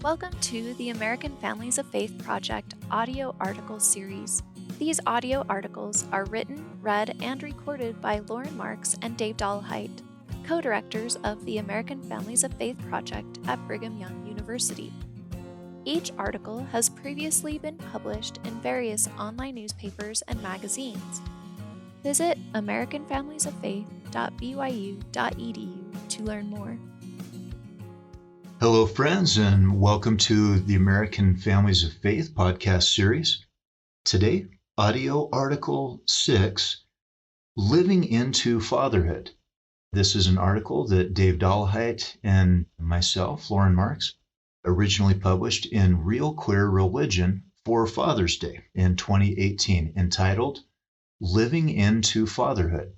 Welcome to the American Families of Faith Project audio article series. These audio articles are written, read, and recorded by Loren Marks and Dave Dollahite, co-directors of the American Families of Faith Project at Brigham Young University. Each article has previously been published in various online newspapers and magazines. Visit americanfamiliesoffaith.byu.edu to learn more. Hello, friends, and welcome to the American Families of Faith podcast series. Today, audio article 6, Living Into Fatherhood. This is an article that Dave Dollahite and myself, Loren Marks, originally published in RealClearReligion for Father's Day in 2018, entitled Living Into Fatherhood.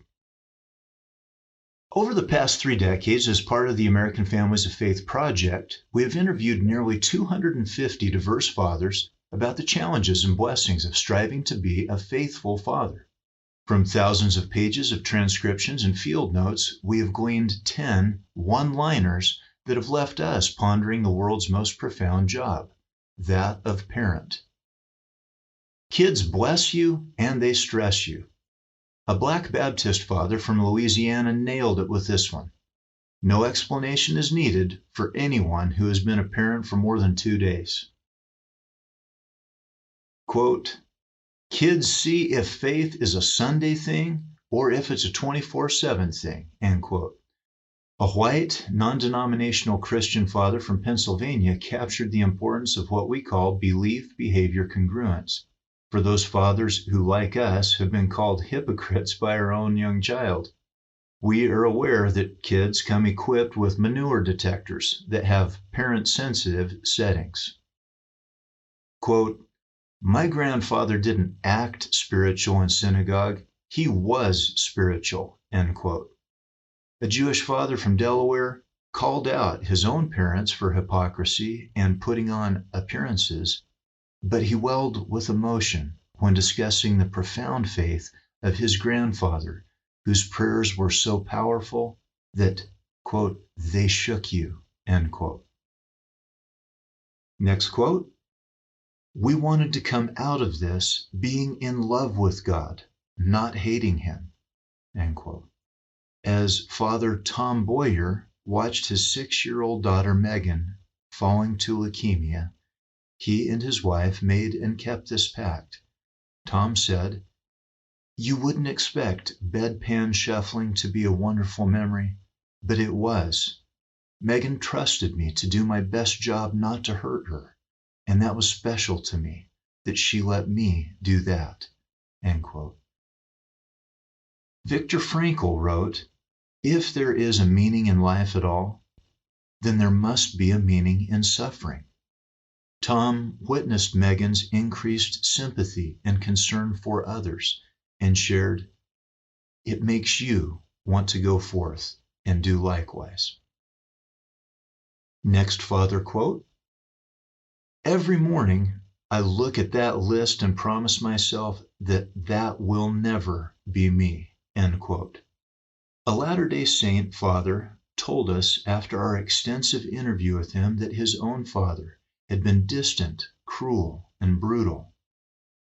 Over the past 3 decades, as part of the American Families of Faith Project, we have interviewed nearly 250 diverse fathers about the challenges and blessings of striving to be a faithful father. From thousands of pages of transcriptions and field notes, we have gleaned 10 one-liners that have left us pondering the world's most profound job, that of parent. Kids bless you and they stress you. A Black Baptist father from Louisiana nailed it with this one. No explanation is needed for anyone who has been a parent for more than 2 days. Quote, kids see if faith is a Sunday thing or if it's a 24/7 thing, end quote. A white, non-denominational Christian father from Pennsylvania captured the importance of what we call belief-behavior congruence. For those fathers who, like us, have been called hypocrites by our own young child. We are aware that kids come equipped with manure detectors that have parent-sensitive settings. Quote, my grandfather didn't act spiritual in synagogue, he was spiritual, end quote. A Jewish father from Delaware called out his own parents for hypocrisy and putting on appearances, but he welled with emotion when discussing the profound faith of his grandfather, whose prayers were so powerful that, quote, they shook you, end quote. Next quote, we wanted to come out of this being in love with God, not hating him, end quote. As Father Tom Boyer watched his 6-year-old daughter Megan falling to leukemia, he and his wife made and kept this pact. Tom said, you wouldn't expect bedpan shuffling to be a wonderful memory, but it was. Megan trusted me to do my best job not to hurt her, and that was special to me, that she let me do that, end quote. Viktor Frankl wrote, if there is a meaning in life at all, then there must be a meaning in suffering. Tom witnessed Megan's increased sympathy and concern for others and shared, it makes you want to go forth and do likewise. Next father quote, every morning I look at that list and promise myself that that will never be me, end quote. A Latter-day Saint father told us after our extensive interview with him that his own father had been distant, cruel, and brutal.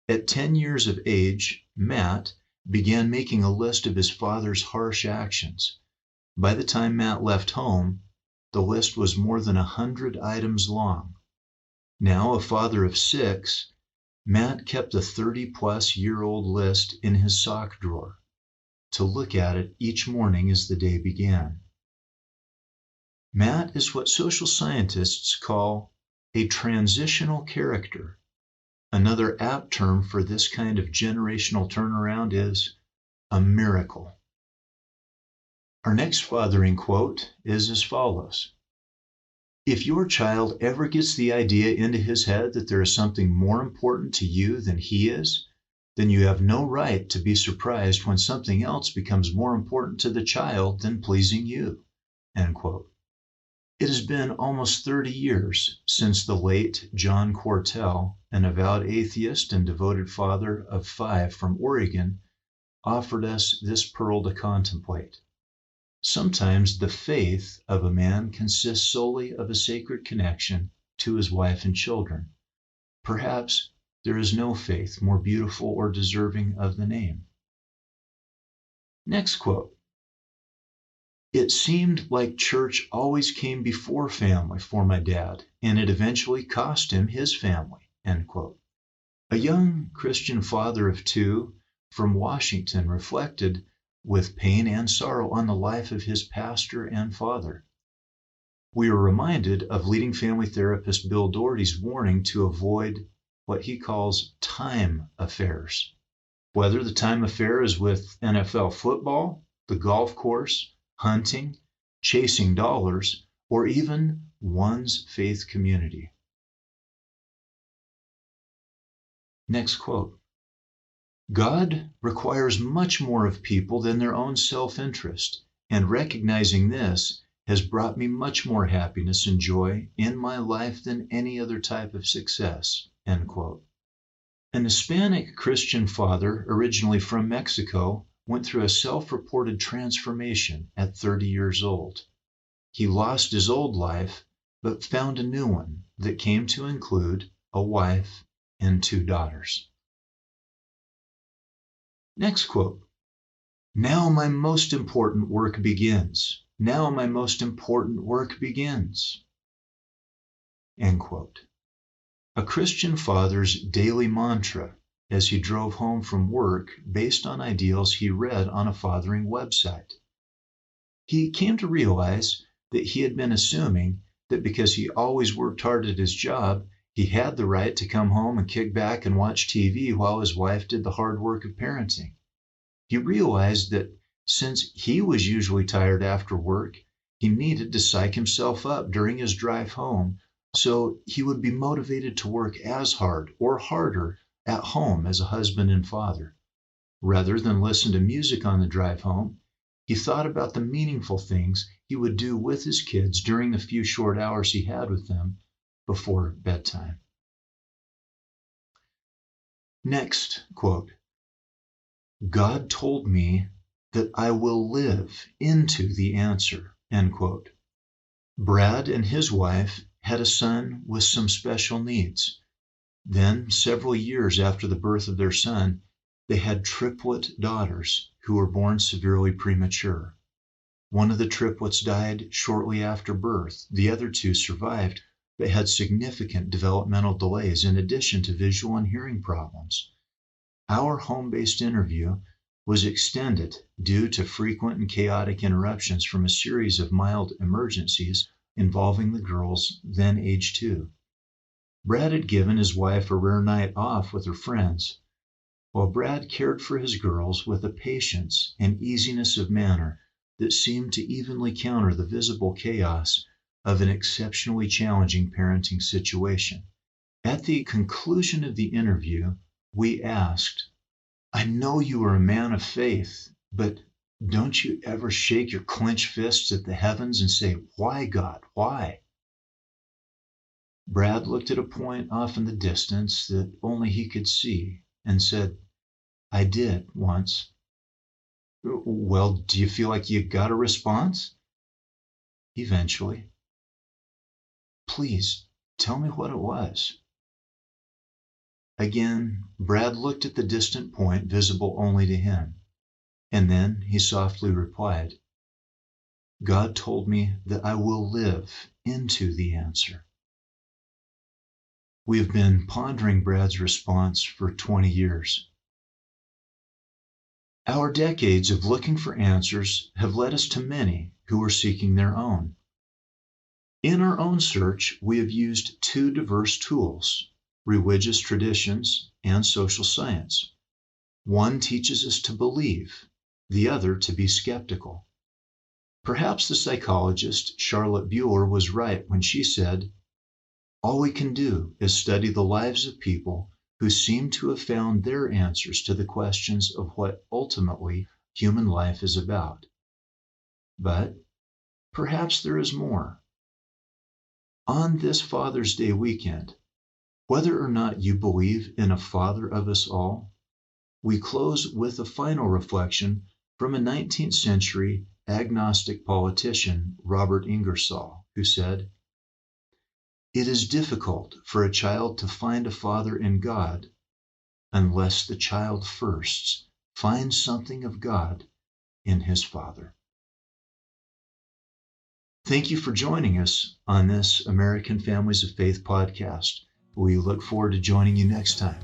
At 10 years of age, Matt began making a list of his father's harsh actions. By the time Matt left home, the list was more than 100 items long. Now a father of 6, Matt kept a 30-plus-year-old list in his sock drawer to look at it each morning as the day began. Matt is what social scientists call a transitional character. Another apt term for this kind of generational turnaround is a miracle. Our next fathering quote is as follows. If your child ever gets the idea into his head that there is something more important to you than he is, then you have no right to be surprised when something else becomes more important to the child than pleasing you, end quote. It has been almost 30 years since the late John Quartel, an avowed atheist and devoted father of 5 from Oregon, offered us this pearl to contemplate. Sometimes the faith of a man consists solely of a sacred connection to his wife and children. Perhaps there is no faith more beautiful or deserving of the name. Next quote. It seemed like church always came before family for my dad, and it eventually cost him his family, end quote. A young Christian father of two from Washington reflected with pain and sorrow on the life of his pastor and father. We are reminded of leading family therapist Bill Doherty's warning to avoid what he calls time affairs. Whether the time affair is with NFL football, the golf course, hunting, chasing dollars, or even one's faith community. Next quote. God requires much more of people than their own self-interest, and recognizing this has brought me much more happiness and joy in my life than any other type of success, end quote. An Hispanic Christian father, originally from Mexico, went through a self-reported transformation at 30 years old. He lost his old life, but found a new one that came to include a wife and 2 daughters. Next quote. Now my most important work begins. Now my most important work begins. End quote. A Christian father's daily mantra as he drove home from work based on ideals he read on a fathering website. He came to realize that he had been assuming that because he always worked hard at his job, he had the right to come home and kick back and watch TV while his wife did the hard work of parenting. He realized that since he was usually tired after work, he needed to psych himself up during his drive home so he would be motivated to work as hard or harder at home as a husband and father. Rather than listen to music on the drive home, he thought about the meaningful things he would do with his kids during the few short hours he had with them before bedtime. Next quote. God told me that I will live into the answer, end quote. Brad and his wife had a son with some special needs. Then, several years after the birth of their son, they had triplet daughters who were born severely premature. One of the triplets died shortly after birth. The other 2 survived, but had significant developmental delays in addition to visual and hearing problems. Our home-based interview was extended due to frequent and chaotic interruptions from a series of mild emergencies involving the girls, then age 2. Brad had given his wife a rare night off with her friends, while Brad cared for his girls with a patience and easiness of manner that seemed to evenly counter the visible chaos of an exceptionally challenging parenting situation. At the conclusion of the interview, we asked, I know you are a man of faith, but don't you ever shake your clenched fists at the heavens and say, why, God, why? Brad looked at a point off in the distance that only he could see and said, I did once. Well, do you feel like you got a response? Eventually. Please, tell me what it was. Again, Brad looked at the distant point visible only to him, and then he softly replied, God told me that I will live into the answer. We have been pondering Brad's response for 20 years. Our decades of looking for answers have led us to many who are seeking their own. In our own search, we have used 2 diverse tools, religious traditions and social science. One teaches us to believe, the other to be skeptical. Perhaps the psychologist Charlotte Bueller was right when she said, all we can do is study the lives of people who seem to have found their answers to the questions of what ultimately human life is about. But perhaps there is more. On this Father's Day weekend, whether or not you believe in a Father of us all, we close with a final reflection from a 19th century agnostic politician, Robert Ingersoll, who said, It is difficult for a child to find a father in God unless the child first finds something of God in his father. Thank you for joining us on this American Families of Faith podcast. We look forward to joining you next time.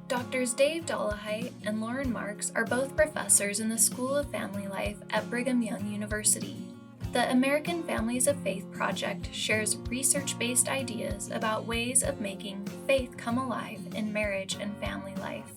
Doctors Dave Dollahite and Loren Marks are both professors in the School of Family Life at Brigham Young University. The American Families of Faith project shares research-based ideas about ways of making faith come alive in marriage and family life.